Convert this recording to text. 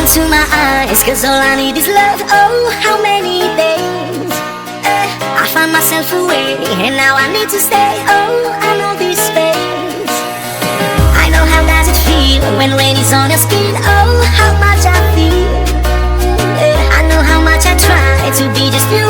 into my eyes, cause all I need is love. Oh, how many days I find myself away, and now I need to stay. Oh, I know this space. I know how does it feel when rain is on your skin. Oh, how much I feel. I know how much I try to be just you